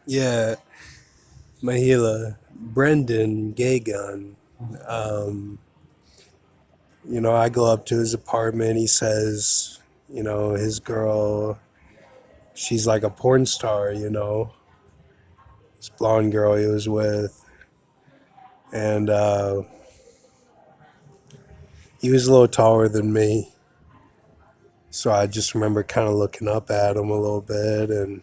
Yeah, Mahila, Brendun Gaigun. Um, I go up to his apartment. He says, his girl, she's like a porn star, this blonde girl he was with. And he was a little taller than me. So I just remember kind of looking up at him a little bit. And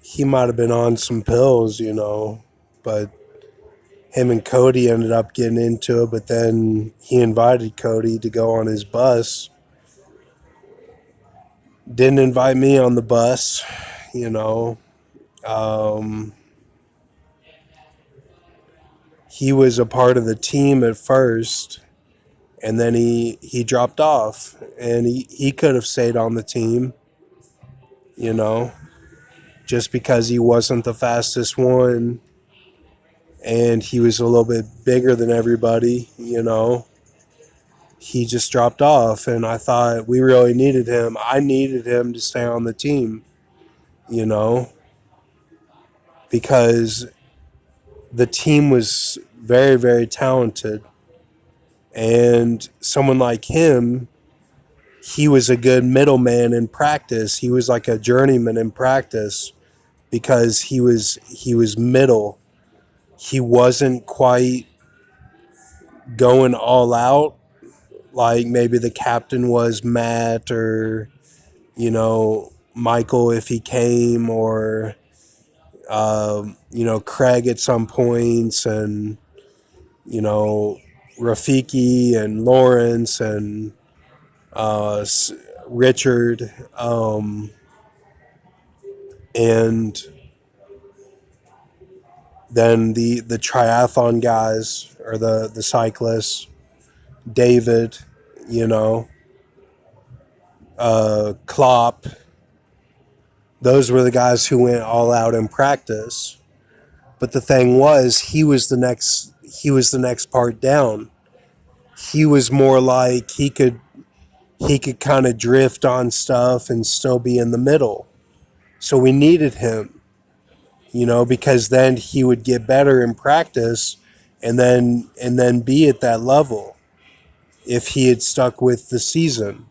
he might have been on some pills, but him and Cody ended up getting into it. But then he invited Cody to go on his bus. Didn't invite me on the bus, you know. Um, he was a part of the team at first, and then he dropped off, and he could have stayed on the team, you know, just because he wasn't the fastest one, and he was a little bit bigger than everybody, He just dropped off, and I thought we really needed him. I needed him to stay on the team, you know, because the team was very, very talented. And someone like him, he was a good middleman in practice. He was like a journeyman in practice because he was middle. He wasn't quite going all out like maybe the captain was Matt or Michael if he came or Craig at some points and you know Rafiki and Lawrence and uh, Richard, and then the triathlon guys or the cyclists, David, you know, Klopp. Those were the guys who went all out in practice. But the thing was, he was the next part down. He was more like he could kind of drift on stuff and still be in the middle. So we needed him, because then he would get better in practice and then be at that level if he had stuck with the season.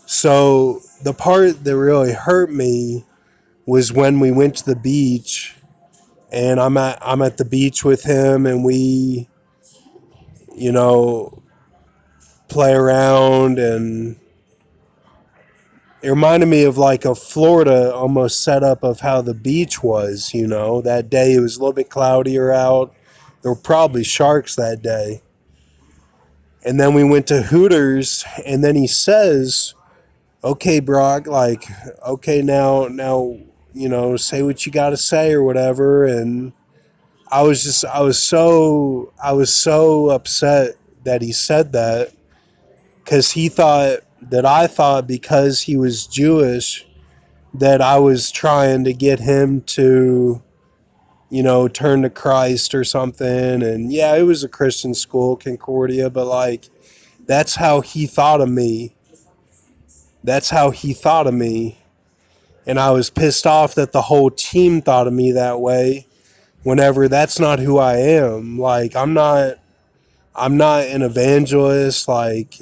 So the part that really hurt me was when we went to the beach and I'm at the beach with him and we, you know, play around and it reminded me of like a Florida almost setup of how the beach was, That day it was a little bit cloudier out. There were probably sharks that day. And then we went to Hooters and then he says, "Okay, Brock, like, okay, now, say what you got to say or whatever." And I was so upset that he said that because he thought that I thought because he was Jewish that I was trying to get him to, turn to Christ or something. And yeah, it was a Christian school, Concordia, but like, that's how he thought of me. That's how he thought of me. And I was pissed off that the whole team thought of me that way whenever that's not who I am. Like, I'm not an evangelist. Like,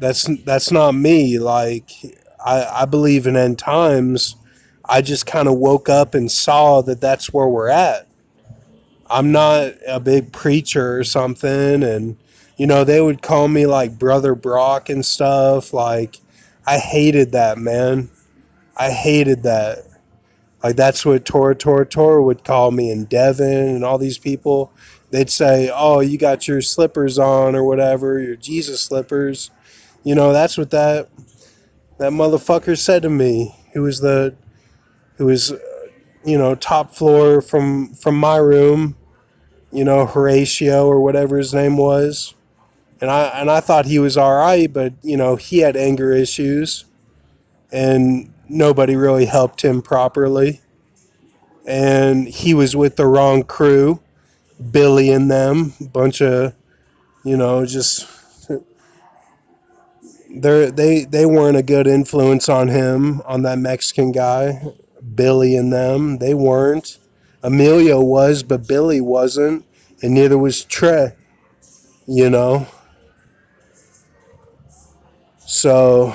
that's not me. Like, I believe in end times. I just kind of woke up and saw that that's where we're at. I'm not a big preacher or something, and they would call me like Brother Brock and stuff. Like, I hated that, man. I hated that. Like, that's what Tora would call me, and Devin and all these people. They'd say, "Oh, you got your slippers on or whatever, your Jesus slippers." That's what that motherfucker said to me. Who was top floor from my room. Horatio or whatever his name was. And I thought he was all right, but he had anger issues, and nobody really helped him properly. And he was with the wrong crew, Billy and them, bunch of just They weren't a good influence on him, on that Mexican guy, Billy and them. They weren't. Emilio was, but Billy wasn't, and neither was Trey. You know, so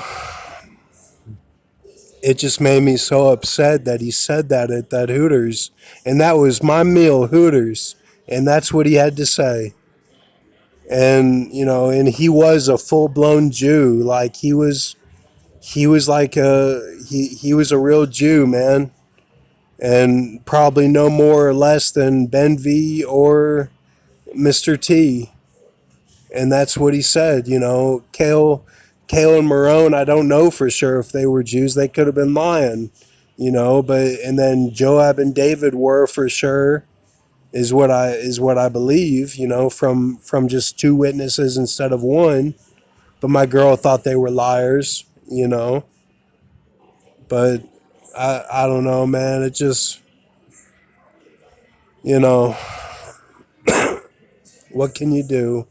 it just made me so upset that he said that at that Hooters, and that was my meal, Hooters, and that's what he had to say. And and he was a full blown Jew, like he was like he was a real Jew, man, and probably no more or less than Ben V or Mr. T. And that's what he said. Kale and Marone, I don't know for sure if they were Jews. They could have been lying, But and then Joab and David were for sure, is what I believe. From just two witnesses instead of one. But my girl thought they were liars. But I don't know, man. It just you know what can you do?